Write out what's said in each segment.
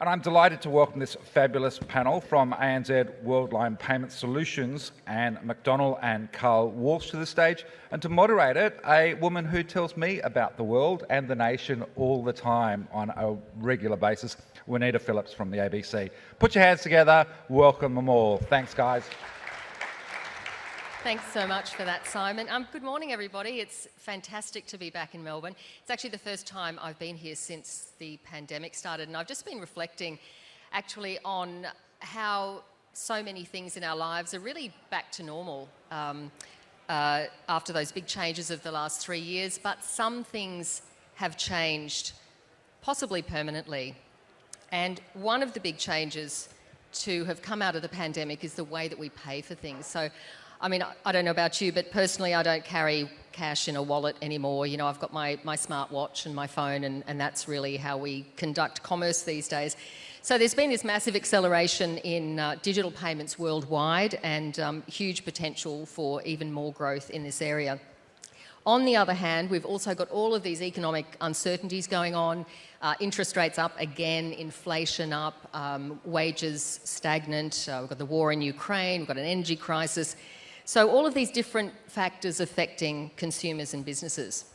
And I'm delighted to welcome this fabulous panel from ANZ Worldline Payment Solutions and McDonald and Carl Walsh to the stage, and to moderate it, a woman who tells me about the world and the nation all the time on a regular basis, Juanita Phillips from the ABC. Put your hands together, welcome them all. Thanks, guys. Thanks so much for that, Simon. Good morning, everybody. It's fantastic to be back in Melbourne. It's actually the first time I've been here since the pandemic started, and I've just been reflecting actually on how so many things in our lives are really back to normal after those big changes of the last 3 years, but some things have changed, possibly permanently. And one of the big changes to have come out of the pandemic is the way that we pay for things. So, I mean, I don't know about you, but personally, I don't carry cash in a wallet anymore. You know, I've got my smartwatch and my phone, and that's really how we conduct commerce these days. So there's been this massive acceleration in digital payments worldwide, and huge potential for even more growth in this area. On the other hand, we've also got all of these economic uncertainties going on, interest rates up again, inflation up, wages stagnant, we've got the war in Ukraine, we've got an energy crisis. So all of these different factors affecting consumers and businesses.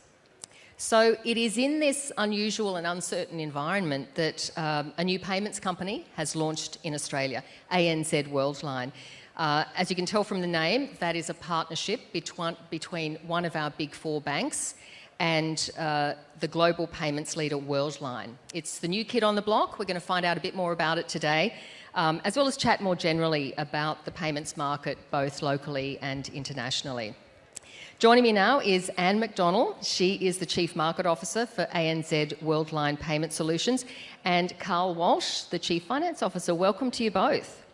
So it is in this unusual and uncertain environment that a new payments company has launched in Australia, ANZ Worldline. As you can tell from the name, that is a partnership between one of our big four banks and the global payments leader Worldline. It's the new kid on the block. We're going to find out a bit more about it today, as well as chat more generally about the payments market, both locally and internationally. Joining me now is Anne McDonald. She is the Chief Market Officer for ANZ Worldline Payment Solutions, and Carl Walsh, the Chief Finance Officer. Welcome to you both.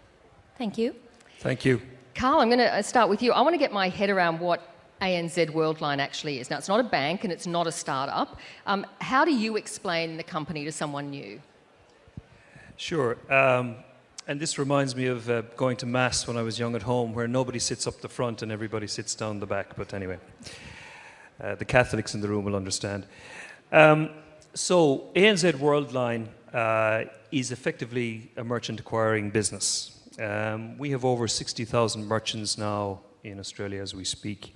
Thank you. Thank you. Carl, I'm going to start with you. I want to get my head around what ANZ Worldline actually is. Now, it's not a bank and it's not a startup. How do you explain the company to someone new? Sure. And this reminds me of going to Mass when I was young at home, where nobody sits up the front and everybody sits down the back. But anyway, the Catholics in the room will understand. So ANZ Worldline is effectively a merchant acquiring business. We have over 60,000 merchants now in Australia as we speak.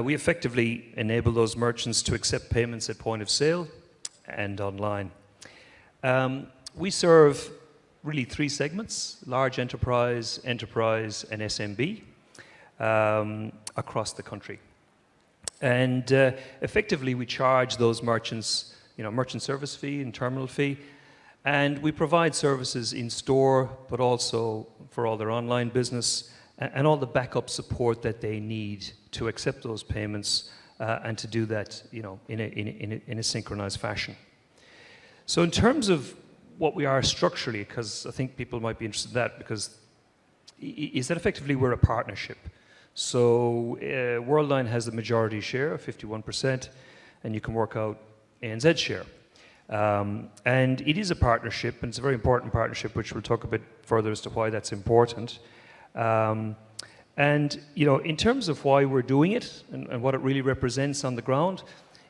We effectively enable those merchants to accept payments at point of sale and online. We serve really three segments: large enterprise, enterprise and SMB across the country. And effectively we charge those merchants, merchant service fee and terminal fee, and we provide services in store, but also for all their online business and all the backup support that they need to accept those payments and to do that, in a synchronized fashion. So in terms of what we are structurally, because I think people might be interested in that, because is that effectively we're a partnership. So Worldline has the majority share of 51%, and you can work out ANZ's share. And it is a partnership, and it's a very important partnership, which we'll talk a bit further as to why that's important. And in terms of why we're doing it and what it really represents on the ground,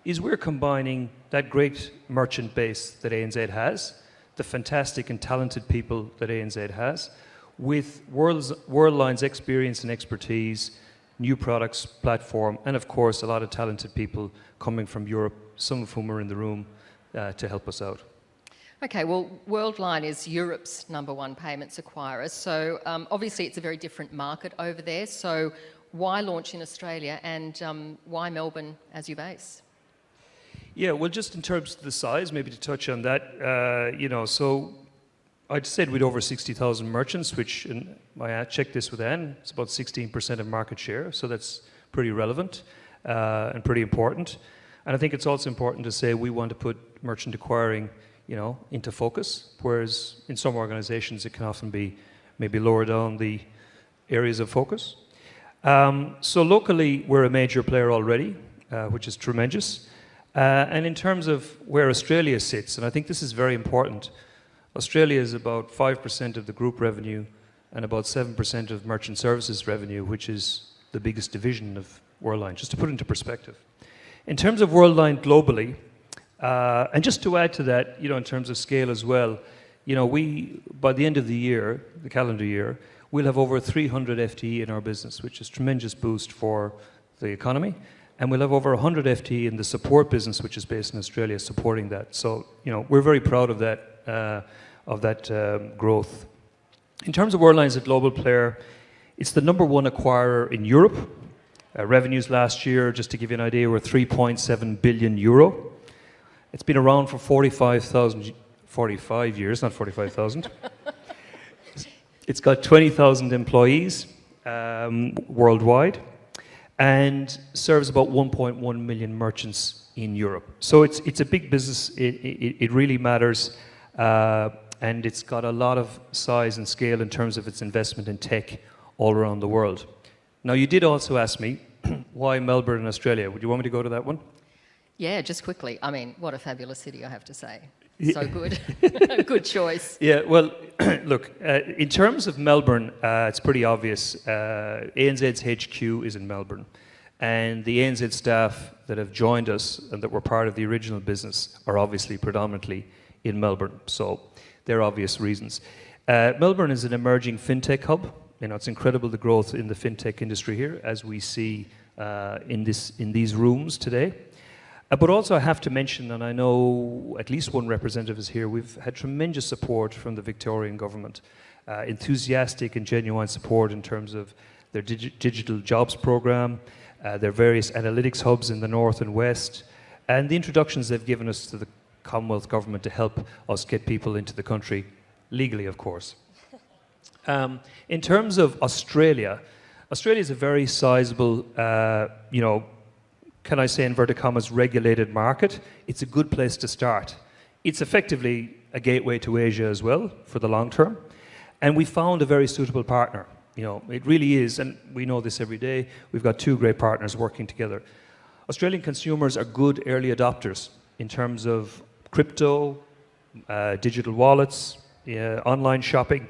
is we're combining that great merchant base that ANZ has, the fantastic and talented people that ANZ has, with Worldline's experience and expertise, new products, platform, and of course a lot of talented people coming from Europe, some of whom are in the room to help us out. Okay, well, Worldline is Europe's #1 payments acquirer, so obviously it's a very different market over there. So why launch in Australia, and why Melbourne as your base? Yeah, well, just in terms of the size, maybe to touch on that, so I'd said we'd over 60,000 merchants, which, and I checked this with Anne, it's about 16% of market share, so that's pretty relevant and pretty important. And I think it's also important to say we want to put merchant acquiring, into focus, whereas in some organizations it can often be maybe lower down the areas of focus. So locally, we're a major player already, which is tremendous. And in terms of where Australia sits, and I think this is very important, Australia is about 5% of the group revenue and about 7% of merchant services revenue, which is the biggest division of Worldline, just to put it into perspective. In terms of Worldline globally, and just to add to that, in terms of scale as well, by the end of the year, the calendar year, we'll have over 300 FTE in our business, which is a tremendous boost for the economy. And we'll have over 100 FTE in the support business, which is based in Australia, supporting that. So, we're very proud of that growth. In terms of Worldline as a global player, it's the number one acquirer in Europe. Revenues last year, just to give you an idea, were 3.7 billion euro. It's been around for 45 years, not 45,000. It's got 20,000 employees worldwide and serves about 1.1 million merchants in Europe. So it's a big business. It really matters. And it's got a lot of size and scale in terms of its investment in tech all around the world. Now, you did also ask me, why Melbourne in Australia? Would you want me to go to that one? Yeah, just quickly. I mean, what a fabulous city, I have to say. So good. Good choice. Yeah, well, look, in terms of Melbourne, it's pretty obvious. ANZ's HQ is in Melbourne. And the ANZ staff that have joined us and that were part of the original business are obviously predominantly in Melbourne. So there are obvious reasons. Melbourne is an emerging FinTech hub. It's incredible the growth in the FinTech industry here, as we see in these rooms today. But also I have to mention, and I know at least one representative is here, we've had tremendous support from the Victorian Government, enthusiastic and genuine support in terms of their digital jobs program, their various analytics hubs in the north and west, and the introductions they've given us to the Commonwealth Government to help us get people into the country, legally of course. In terms of Australia is a very sizable, can I say inverted commas, regulated market. It's a good place to start. It's effectively a gateway to Asia as well for the long term. And we found a very suitable partner. It really is, and we know this every day. We've got two great partners working together. Australian consumers are good early adopters in terms of crypto, digital wallets, online shopping.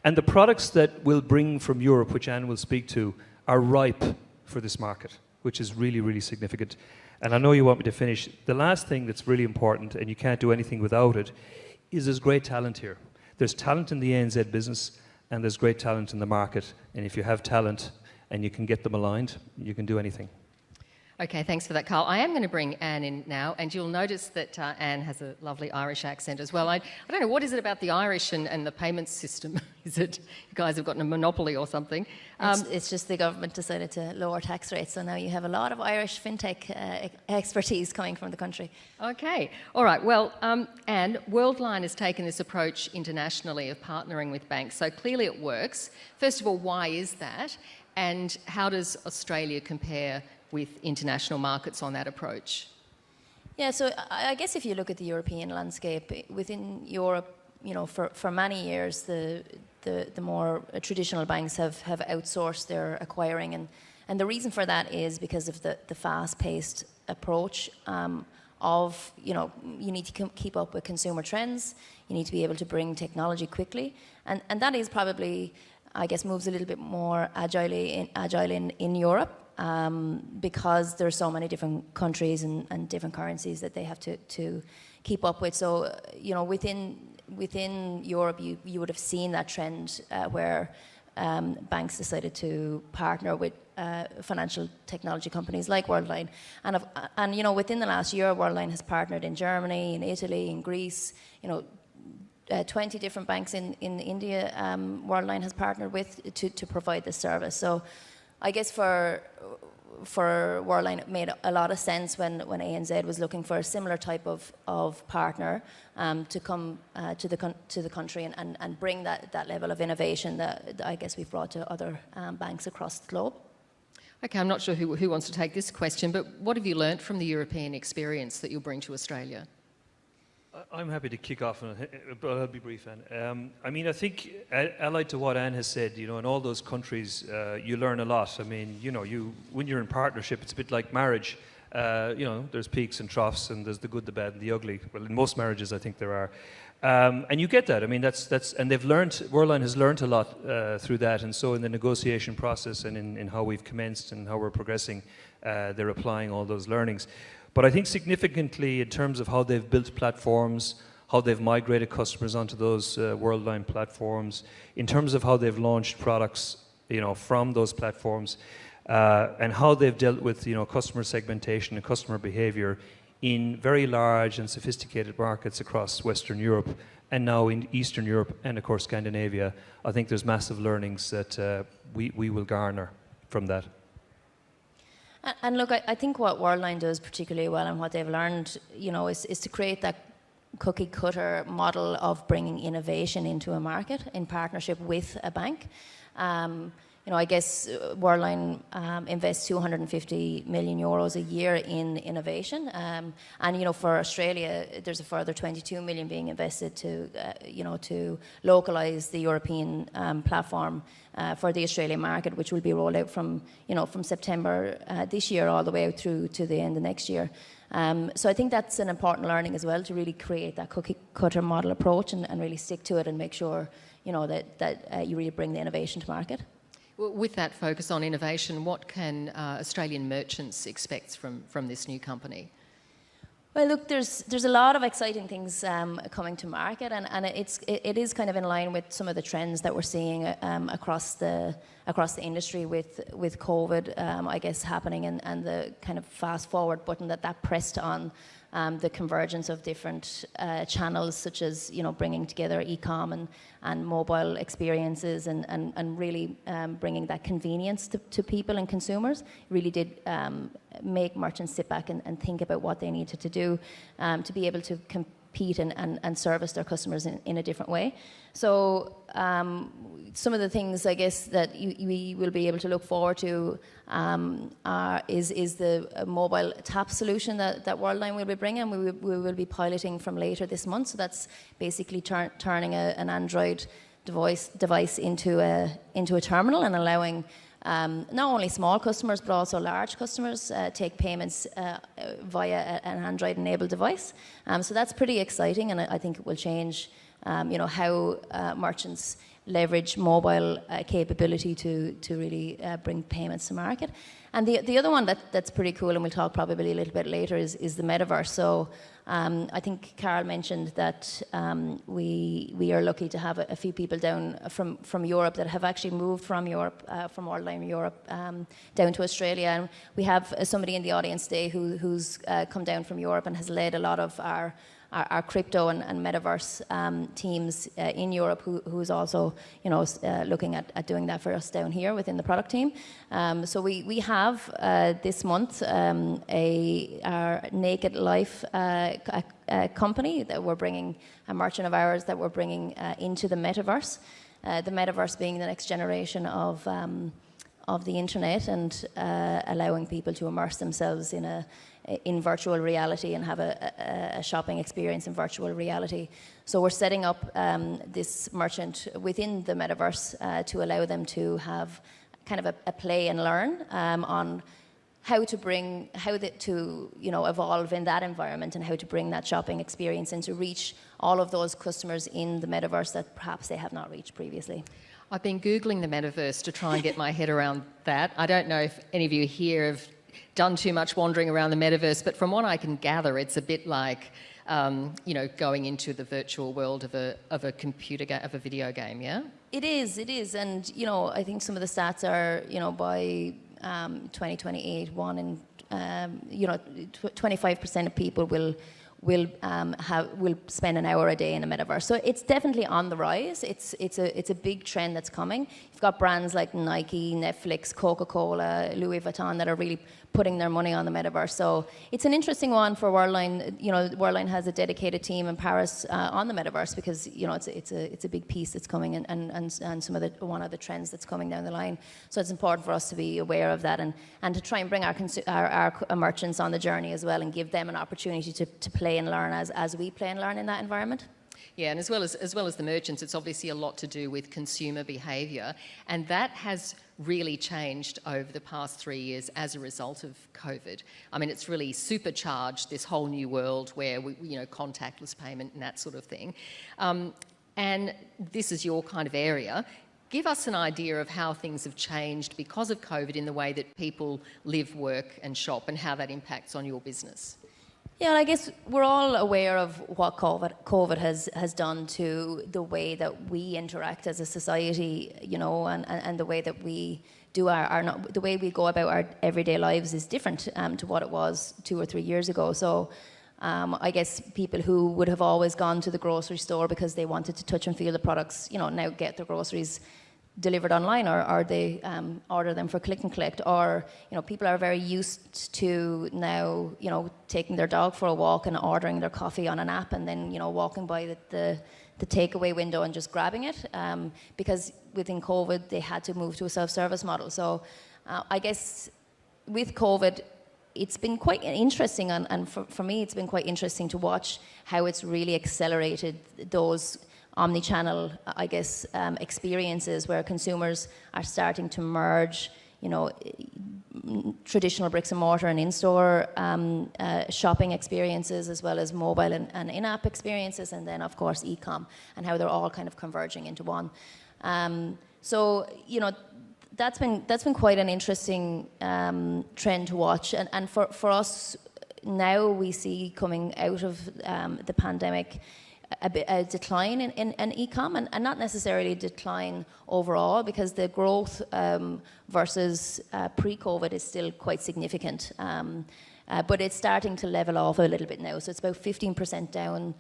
And the products that we'll bring from Europe, which Anne will speak to, are ripe for this market, which is really, really significant. And I know you want me to finish. The last thing that's really important, and you can't do anything without it, is there's great talent here. There's talent in the ANZ business, and there's great talent in the market. And if you have talent and you can get them aligned, you can do anything. Okay, thanks for that, Carl. I am going to bring Anne in now, and you'll notice that Anne has a lovely Irish accent as well. I don't know, what is it about the Irish and the payments system? Is it you guys have gotten a monopoly or something? It's just the government decided to lower tax rates, so now you have a lot of Irish FinTech expertise coming from the country. Okay, all right. Well, Anne, Worldline has taken this approach internationally of partnering with banks, so clearly it works. First of all, why is that? And how does Australia compare with international markets on that approach? Yeah, so I guess if you look at the European landscape, within Europe, for many years, the more traditional banks have outsourced their acquiring, and the reason for that is because of the fast-paced approach of, you need to keep up with consumer trends, you need to be able to bring technology quickly, and that is probably, I guess, moves a little bit more agile in Europe. Because there are so many different countries and different currencies that they have to keep up with. So, within Europe, you would have seen that trend where banks decided to partner with financial technology companies like Worldline. And within the last year, Worldline has partnered in Germany, in Italy, in Greece, 20 different banks in India, Worldline has partnered with to provide this service. So I guess for Worldline, it made a lot of sense when ANZ was looking for a similar type of partner to come to the country and bring that level of innovation that I guess we've brought to other banks across the globe. Okay, I'm not sure who wants to take this question, but what have you learnt from the European experience that you'll bring to Australia? I'm happy to kick off, but I'll be brief, Anne. I think, allied to what Anne has said, in all those countries, you learn a lot. When you're in partnership, it's a bit like marriage. There's peaks and troughs, and there's the good, the bad, and the ugly. Well, in most marriages, I think there are. And you get that. And they've learned, Worldline has learned a lot through that. And so in the negotiation process and in how we've commenced and how we're progressing, they're applying all those learnings. But I think significantly in terms of how they've built platforms, how they've migrated customers onto those Worldline platforms, in terms of how they've launched products, from those platforms, and how they've dealt with, customer segmentation and customer behavior in very large and sophisticated markets across Western Europe and now in Eastern Europe and, of course, Scandinavia. I think there's massive learnings that we will garner from that. And look, I think what Worldline does particularly well and what they've learned, is to create that cookie cutter model of bringing innovation into a market in partnership with a bank. I guess Worldline invests 250 million euros a year in innovation, and for Australia, there's a further 22 million being invested to localise the European platform for the Australian market, which will be rolled out from September this year all the way out through to the end of next year. So I think that's an important learning as well, to really create that cookie cutter model approach and really stick to it and make sure that you really bring the innovation to market. With that focus on innovation, what can Australian merchants expect from this new company? Well, look, there's a lot of exciting things coming to market, and it is kind of in line with some of the trends that we're seeing across the industry with COVID, I guess, happening, and the kind of fast forward button that pressed on the convergence of different channels, such as bringing together e-com and mobile experiences, and really bringing that convenience to people and consumers. It really did make merchants sit back and think about what they needed to do to be able to compete and service their customers in a different way. So some of the things, I guess, that we will be able to look forward to is the mobile tap solution that Worldline will be bringing. We will be piloting from later this month. So that's basically turning an Android device into a terminal and allowing not only small customers but also large customers take payments via an Android-enabled device. So that's pretty exciting, and I think it will change how merchants leverage mobile capability to really bring payments to market. And the other one that's pretty cool, and we'll talk probably a little bit later, is the metaverse. So I think Carl mentioned that we are lucky to have a few people down from Europe that have actually moved from Europe, from Worldline Europe, down to Australia. And we have somebody in the audience today who's come down from Europe and has led a lot of our crypto and metaverse teams in Europe, who's also looking at doing that for us down here within the product team. So we have this month our Naked Life company that we're bringing, a merchant of ours that we're bringing into the metaverse. The metaverse being the next generation of the internet, and allowing people to immerse themselves in virtual reality and have a shopping experience in virtual reality. So we're setting up this merchant within the metaverse to allow them to have kind of a play and learn on how to evolve in that environment, and how to bring that shopping experience and to reach all of those customers in the metaverse that perhaps they have not reached previously. I've been Googling the metaverse to try and get my head around that. I don't know if any of you here have done too much wandering around the metaverse, but from what I can gather, it's a bit like, going into the virtual world of a computer game, of a video game, yeah? It is, and I think some of the stats are, by 2028, 25% of people will spend an hour a day in a metaverse. So it's definitely on the rise. It's a big trend that's coming. You've got brands like Nike, Netflix, Coca-Cola, Louis Vuitton that are really putting their money on the metaverse. So it's an interesting one for Worldline. Worldline has a dedicated team in Paris on the metaverse, because it's a big piece that's coming, and some of one of the trends that's coming down the line. So it's important for us to be aware of that, and to try and bring our merchants on the journey as well, and give them an opportunity to play and learn as we play and learn in that environment. Yeah, and as well as the merchants, it's obviously a lot to do with consumer behaviour, and that has really changed over the past 3 years as a result of COVID. I mean, it's really supercharged this whole new world where contactless payment and that sort of thing. And this is your kind of area. Give us an idea of how things have changed because of COVID in the way that people live, work and shop, and how that impacts on your business. Yeah, I guess we're all aware of what COVID has done to the way that we interact as a society, you know, and the way that we do the way we go about our everyday lives is different to what it was 2 or 3 years ago. So I guess people who would have always gone to the grocery store because they wanted to touch and feel the products, you know, now get their groceries delivered online, or they order them for click and collect, or, you know, people are very used to now, you know, taking their dog for a walk and ordering their coffee on an app and then, you know, walking by the takeaway window and just grabbing it, because within COVID they had to move to a self-service model. So I guess with COVID it's been quite interesting, and for me it's been quite interesting to watch how it's really accelerated those omni-channel, I guess, experiences where consumers are starting to merge, you know, traditional bricks and mortar and in-store shopping experiences, as well as mobile and in-app experiences, and then of course e-com, and how they're all kind of converging into one. So, you know, that's been quite an interesting trend to watch, and for us now we see coming out of the pandemic a decline in e-com, and not necessarily a decline overall, because the growth versus pre-COVID is still quite significant. But it's starting to level off a little bit now. So it's about 15% down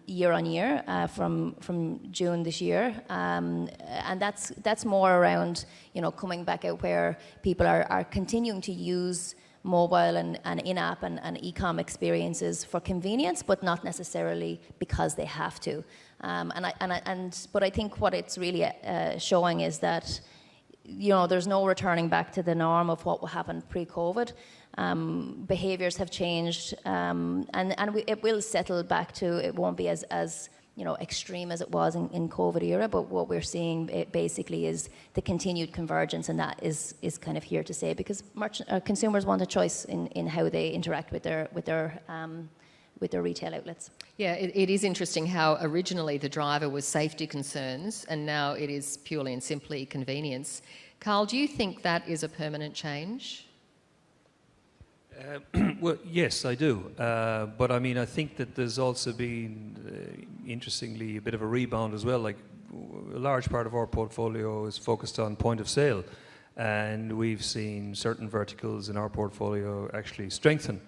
year on year from June this year. And that's more around, you know, coming back out where people are continuing to use mobile and in-app and e-com experiences for convenience, but not necessarily because they have to. But I think what it's really showing is that, you know, there's no returning back to the norm of what happened pre-COVID. Behaviours have changed, it will settle back to, it won't be as you know, extreme as it was in COVID era, but what we're seeing basically is the continued convergence, and that is kind of here to stay, because consumers want a choice in how they interact with their retail outlets. Yeah, it is interesting how originally the driver was safety concerns, and now it is purely and simply convenience. Carl, do you think that is a permanent change? Well, yes, I do. But I mean, I think that there's also been, interestingly, a bit of a rebound as well. Like, a large part of our portfolio is focused on point of sale, and we've seen certain verticals in our portfolio actually strengthen.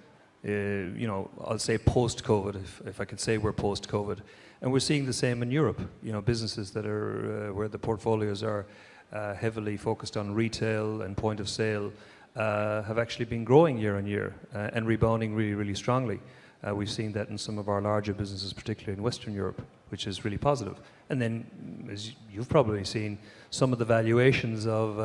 You know, I'll say post-COVID, if I could say we're post-COVID, and we're seeing the same in Europe. You know, businesses that are where the portfolios are heavily focused on retail and point of sale have actually been growing year on year and rebounding really, really strongly. We've seen that in some of our larger businesses, particularly in Western Europe, which is really positive. And then, as you've probably seen, some of the valuations of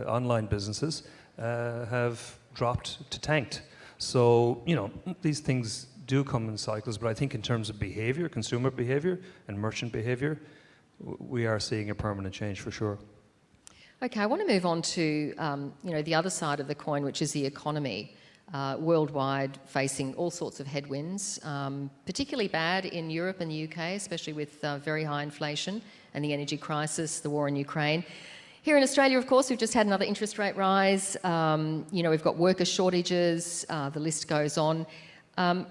online businesses have dropped to tanked. So, you know, these things do come in cycles, but I think in terms of behavior, consumer behavior and merchant behavior, we are seeing a permanent change for sure. Okay, I want to move on to you know, the other side of the coin, which is the economy. Worldwide, facing all sorts of headwinds, particularly bad in Europe and the UK, especially with very high inflation and the energy crisis, the war in Ukraine. Here in Australia, of course, we've just had another interest rate rise. You know, we've got worker shortages. The list goes on.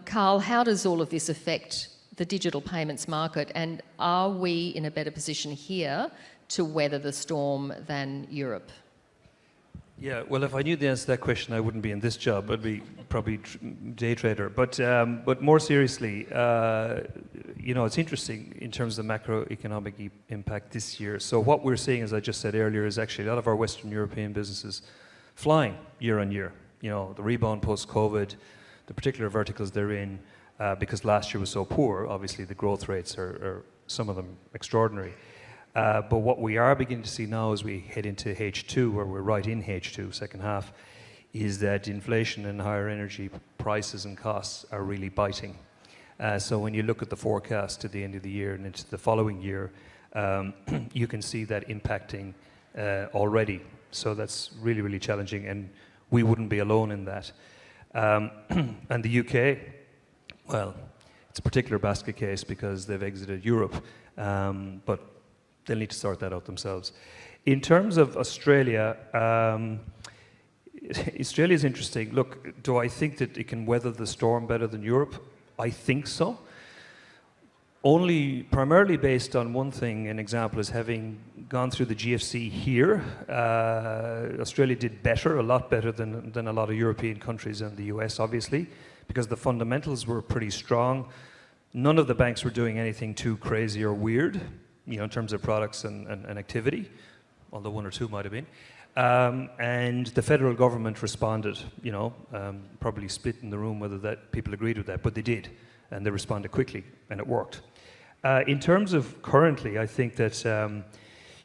Carl, how does all of this affect the digital payments market, and are we in a better position here to weather the storm than Europe? Yeah, well, if I knew the answer to that question, I wouldn't be in this job. I'd be probably day trader. But more seriously, you know, it's interesting in terms of the macroeconomic impact this year. So what we're seeing, as I just said earlier, is actually a lot of our Western European businesses flying year on year. You know, the rebound post-COVID, the particular verticals they're in, because last year was so poor, obviously the growth rates are some of them extraordinary. But what we are beginning to see now as we head into H2, where we're right in H2, second half, is that inflation and higher energy prices and costs are really biting. So when you look at the forecast to the end of the year and into the following year, you can see that impacting already. So that's really, really challenging, and we wouldn't be alone in that. And the UK, well, it's a particular basket case because they've exited Europe, but they'll need to sort that out themselves. In terms of Australia, Australia is interesting. Look, do I think that it can weather the storm better than Europe? I think so. Only primarily based on one thing. An example is having gone through the GFC here. Australia did better, a lot better than a lot of European countries and the US, obviously, because the fundamentals were pretty strong. None of the banks were doing anything too crazy or weird, in terms of products and activity, although one or two might have been. And the federal government responded, probably split in the room whether that people agreed with that, but they did, and they responded quickly, and it worked. In terms of currently, I think that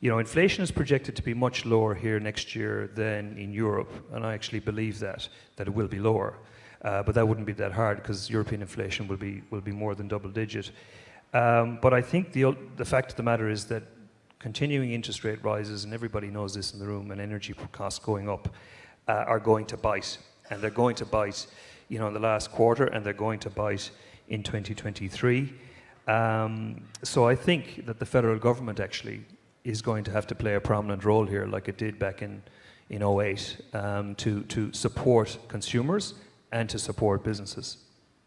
inflation is projected to be much lower here next year than in Europe, and I actually believe that it will be lower, but that wouldn't be that hard because European inflation will be more than double digit. But I think the fact of the matter is that continuing interest rate rises, and everybody knows this in the room, and energy costs going up are going to bite, and they're going to bite, in the last quarter, and they're going to bite in 2023. So I think that the federal government actually is going to have to play a prominent role here, like it did back in 2008, to support consumers and to support businesses.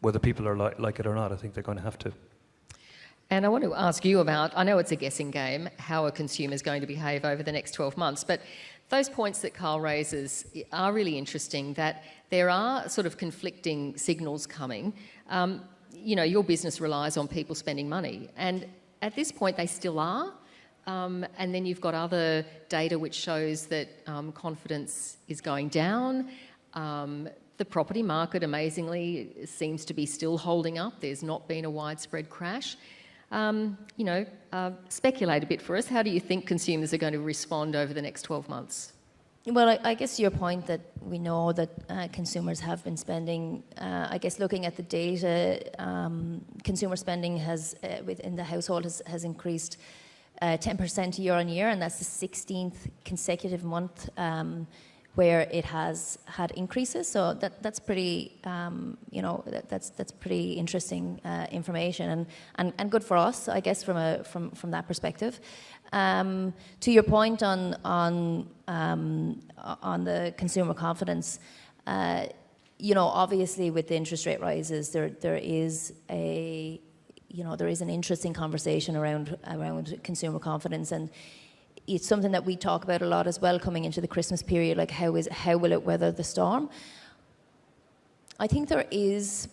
Whether people are like it or not, I think they're going to have to. And I want to ask you about, I know it's a guessing game, how a consumer is going to behave over the next 12 months, but those points that Carl raises are really interesting, that there are sort of conflicting signals coming. Your business relies on people spending money, and at this point they still are. And then you've got other data which shows that confidence is going down. The property market, amazingly, seems to be still holding up. There's not been a widespread crash. Speculate a bit for us. How do you think consumers are going to respond over the next 12 months? Well, I guess your point that we know that consumers have been spending, I guess looking at the data, consumer spending has, within the household has increased 10% year on year, and that's the 16th consecutive month where it has had increases. So that's pretty, that's pretty interesting information and good for us, I guess, from that perspective. To your point on the consumer confidence, obviously with the interest rate rises, there is an interesting conversation around consumer confidence, and it's something that we talk about a lot as well coming into the Christmas period, like how will it weather the storm? I think there is,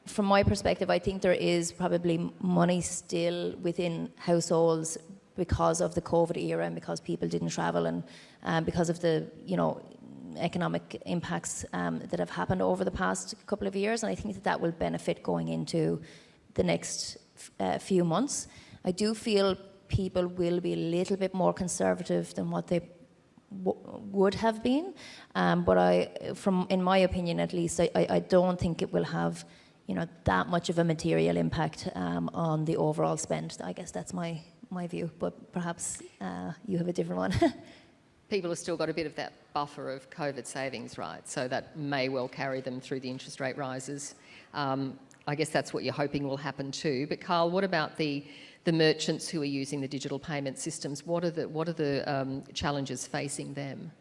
from my perspective, I think there is probably money still within households because of the COVID era and because people didn't travel and because of the, economic impacts that have happened over the past couple of years. And I think that will benefit going into the next few months. I do feel people will be a little bit more conservative than what they would have been, but in my opinion at least, I don't think it will have that much of a material impact on the overall spend. I guess that's my view, but perhaps you have a different one. People have still got a bit of that buffer of COVID savings, right? So that may well carry them through the interest rate rises. I guess that's what you're hoping will happen too. But Carl, what about the merchants who are using the digital payment systems? What are the challenges facing them?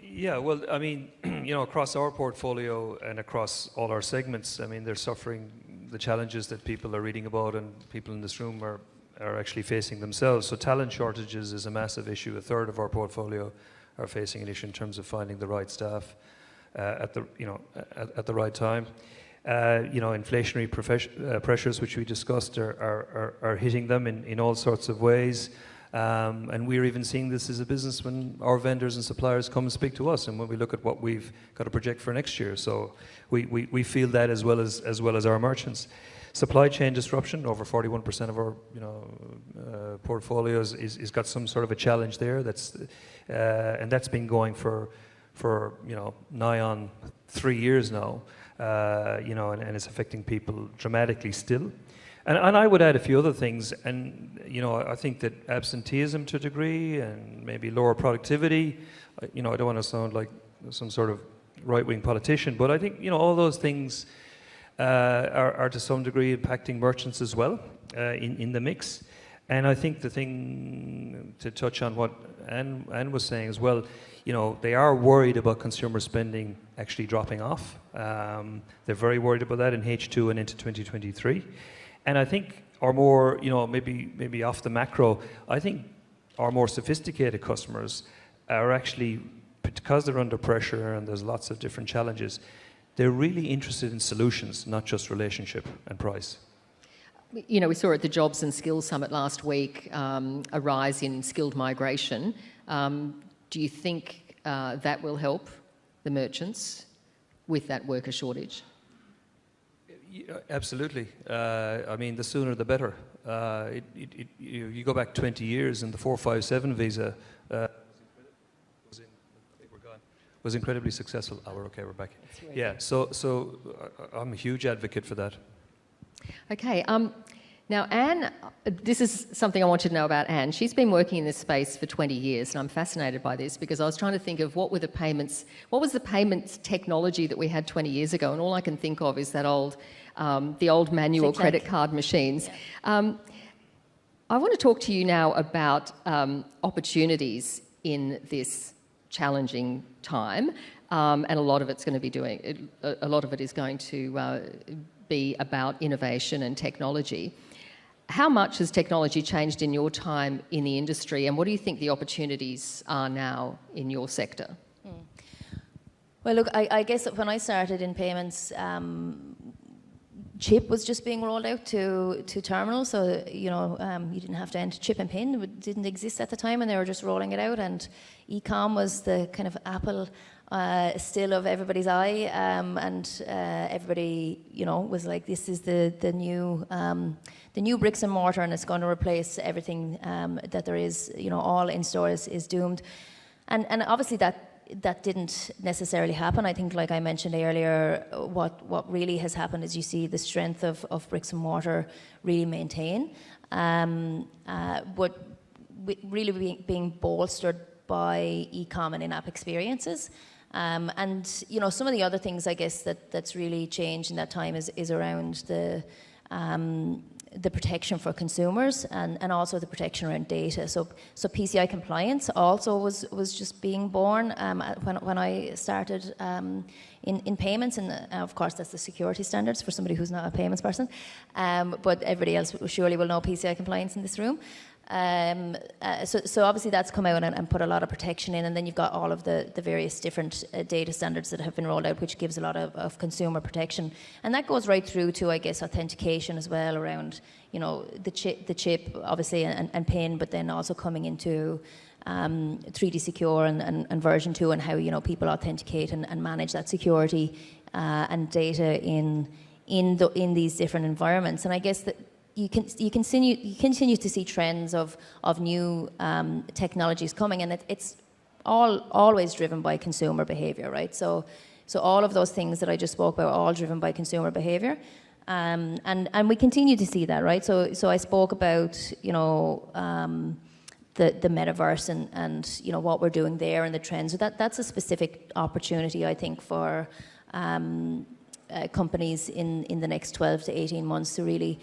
Yeah, well, I mean, across our portfolio and across all our segments, I mean, they're suffering the challenges that people are reading about and people in this room are actually facing themselves. So talent shortages is a massive issue. A third of our portfolio are facing an issue in terms of finding the right staff at the right time. Inflationary pressures, which we discussed, are hitting them in all sorts of ways. And we're even seeing this as a business when our vendors and suppliers come and speak to us, and when we look at what we've got to project for next year. So we feel that as well as our merchants. Supply chain disruption, over 41% of our portfolios is got some sort of a challenge there. And that's been going for nigh on 3 years now. And it's affecting people dramatically still. And I would add a few other things, and I think that absenteeism to a degree, and maybe lower productivity. I don't want to sound like some sort of right-wing politician, but I think all those things are to some degree impacting merchants as well in the mix. And I think the thing to touch on what Anne was saying as well, they are worried about consumer spending actually dropping off. They're very worried about that in H2 and into 2023. And I think our more, maybe off the macro, I think our more sophisticated customers are actually, because they're under pressure and there's lots of different challenges, they're really interested in solutions, not just relationship and price. We saw at the Jobs and Skills Summit last week a rise in skilled migration. Do you think that will help the merchants with that worker shortage? Yeah, absolutely. The sooner the better. You go back 20 years and the 457 visa was incredibly successful. Oh, we're okay, we're back. Right. Yeah, so I'm a huge advocate for that. Okay, now Anne, this is something I want you to know about Anne. She's been working in this space for 20 years, and I'm fascinated by this because I was trying to think of what was the payments technology that we had 20 years ago, and all I can think of is that the old manual credit card machines. Yeah. I want to talk to you now about opportunities in this challenging time, and a lot of it is going to be about innovation and technology. How much has technology changed in your time in the industry, and what do you think the opportunities are now in your sector? Well, look, I guess when I started in payments, chip was just being rolled out to terminals, so you didn't have to enter chip and PIN. It didn't exist at the time, and they were just rolling it out. And e-com was the kind of Apple still of everybody's eye, and everybody was like, this is the new bricks and mortar, and it's going to replace everything that there is. All in store is doomed, and obviously that didn't necessarily happen. I think, like I mentioned earlier, what really has happened is you see the strength of bricks and mortar really maintain, but really being bolstered by e-com and in-app experiences. And some of the other things, I guess, that's really changed in that time is around the protection for consumers and also the protection around data. So PCI compliance also was just being born when I started in payments, and of course that's the security standards for somebody who's not a payments person. But everybody else surely will know PCI compliance in this room. So obviously that's come out and put a lot of protection in, and then you've got all of the various different data standards that have been rolled out, which gives a lot of consumer protection, and that goes right through to, I guess, authentication as well around the chip obviously and PIN, but then also coming into 3D Secure and version 2 and how people authenticate and manage that security and data in these different environments. And I guess that you continue to see trends of new technologies coming, and it's always driven by consumer behaviour, right? So all of those things that I just spoke about are all driven by consumer behaviour, and we continue to see that, right? So I spoke about the metaverse and what we're doing there and the trends. So that's a specific opportunity, I think, for companies in the next 12 to 18 months to really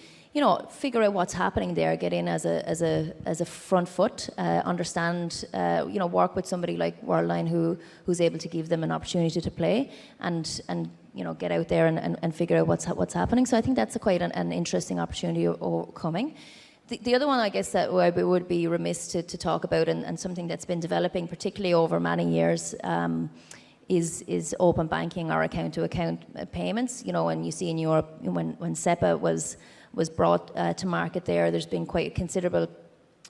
figure out what's happening there, get in as a front foot, understand, work with somebody like Worldline who's able to give them an opportunity to play and get out there and figure out what's happening. So I think that's quite an interesting opportunity coming. The other one, I guess, that I would be remiss to talk about and something that's been developing particularly over many years is open banking or account-to-account payments. And you see in Europe when SEPA was brought to market there's been quite a considerable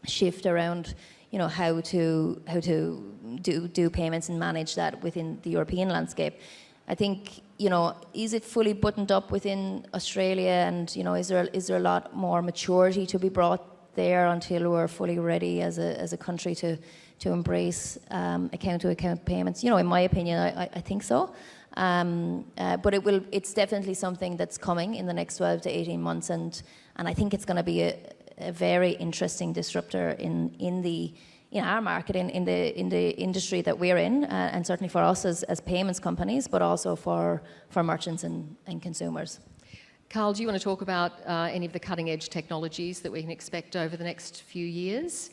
shift around how to do payments and manage that within the European landscape. I think is it fully buttoned up within Australia, and is there a lot more maturity to be brought there until we're fully ready as a country to embrace account-to-account payments? In my opinion, I think so. But it's definitely something that's coming in the next 12 to 18 months, and I think it's going to be a very interesting disruptor in our market, in the industry that we're in, and certainly for us as payments companies, but also for merchants and consumers. Carl, do you want to talk about any of the cutting-edge technologies that we can expect over the next few years?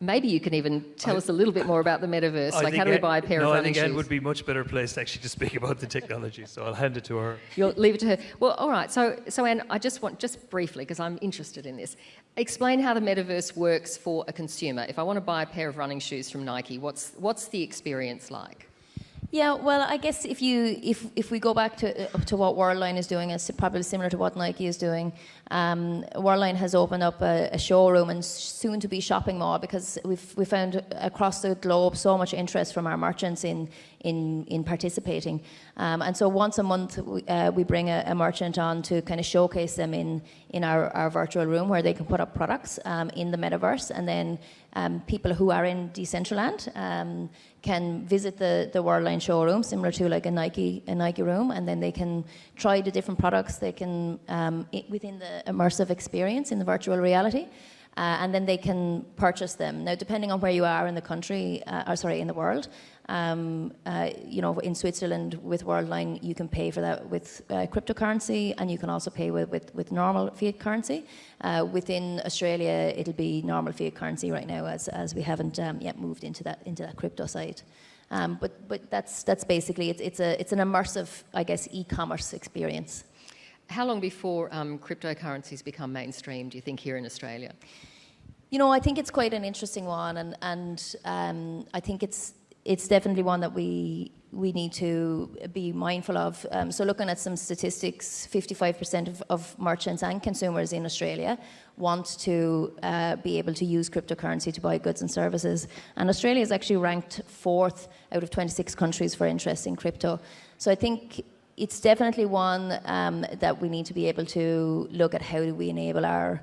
Maybe you can even tell us a little bit more about the metaverse, like how do we buy a pair of running shoes? I think Anne would be much better placed actually to speak about the technology, so I'll hand it to her. You'll leave it to her. Well, all right. So Anne, I just briefly, because I'm interested in this, explain how the metaverse works for a consumer. If I want to buy a pair of running shoes from Nike, what's the experience like? Yeah, well, I guess if we go back to what Worldline is doing, it's probably similar to what Nike is doing. Worldline has opened up a showroom and soon to be shopping mall, because we found across the globe so much interest from our merchants in participating. And so once a month we bring a merchant on to kind of showcase them in our virtual room, where they can put up products in the metaverse, and then people who are in Decentraland can visit the Worldline showroom, similar to like a Nike room, and then they can try the different products. They can within the immersive experience in the virtual reality, and then they can purchase them. Now, depending on where you are in the country, in the world, in Switzerland with Worldline, you can pay for that with cryptocurrency, and you can also pay with normal fiat currency. Within Australia, it'll be normal fiat currency right now, as we haven't yet moved into that crypto side. But that's basically it's an immersive, I guess, e-commerce experience. How long before cryptocurrencies become mainstream, do you think, here in Australia? I think it's quite an interesting one, and I think it's definitely one that we need to be mindful of. So looking at some statistics, 55% of merchants and consumers in Australia want to be able to use cryptocurrency to buy goods and services. And Australia is actually ranked 4th out of 26 countries for interest in crypto. So I think it's definitely one that we need to be able to look at how do we enable our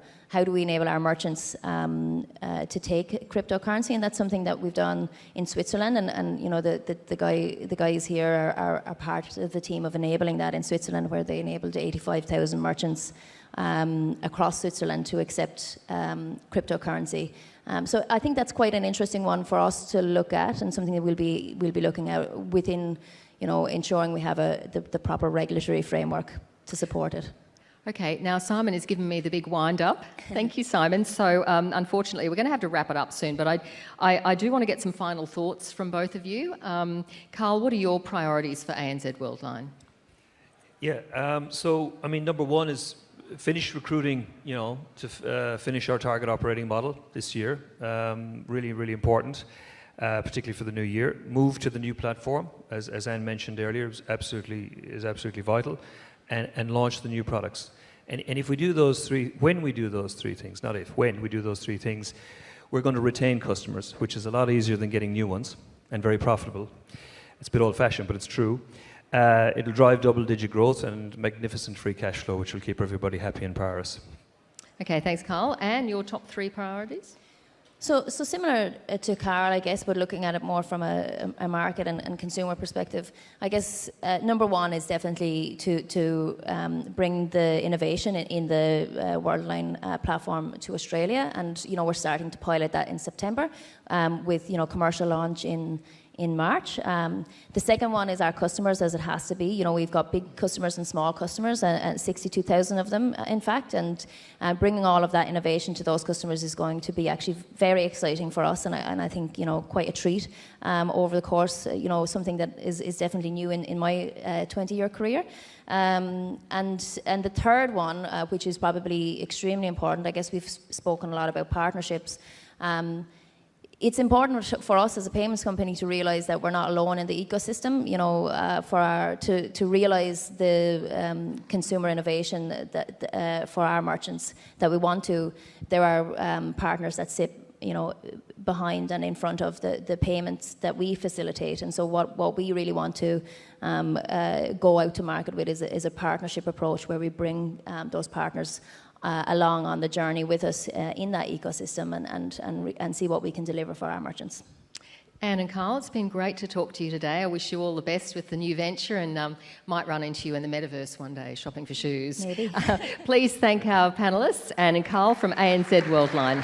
merchants to take cryptocurrency, and that's something that we've done in Switzerland, and the guys here are part of the team of enabling that in Switzerland, where they enabled 85,000 merchants across Switzerland to accept cryptocurrency. So I think that's quite an interesting one for us to look at, and something that we'll be looking at within, ensuring we have the proper regulatory framework to support it. Okay, now Simon has given me the big wind-up. Thank you, Simon. So unfortunately, we're going to have to wrap it up soon, but I do want to get some final thoughts from both of you. Carl, what are your priorities for ANZ Worldline? Yeah, so, number one is finish recruiting, to finish our target operating model this year. Really, really important, particularly for the new year. Move to the new platform, as Anne mentioned earlier, is absolutely vital. And launch the new products. And if we do those three, when we do those three things, not if, when we do those three things, we're going to retain customers, which is a lot easier than getting new ones, and very profitable. It's a bit old-fashioned, but it's true. It'll drive double-digit growth and magnificent free cash flow, which will keep everybody happy in Paris. Okay, thanks, Carl. And your top 3 priorities? So similar to Carl, I guess, but looking at it more from a market and consumer perspective, I guess number one is definitely to bring the innovation in the Worldline platform to Australia, and we're starting to pilot that in September with commercial launch in March. The second one is our customers, as it has to be. We've got big customers and small customers, and 62,000 of them, in fact, and bringing all of that innovation to those customers is going to be actually very exciting for us, and I think, quite a treat over the course, something that is definitely new in my 20-year career. And the third one, which is probably extremely important, I guess we've spoken a lot about partnerships. It's important for us as a payments company to realise that we're not alone in the ecosystem. To realise the consumer innovation that for our merchants that we want to. There are partners that sit, behind and in front of the payments that we facilitate. And so what we really want to go out to market with is a partnership approach, where we bring those partners along on the journey with us in that ecosystem, and see what we can deliver for our merchants. Anne and Carl, it's been great to talk to you today. I wish you all the best with the new venture, and might run into you in the metaverse one day shopping for shoes. Maybe. Please thank our panellists, Anne and Carl from ANZ Worldline.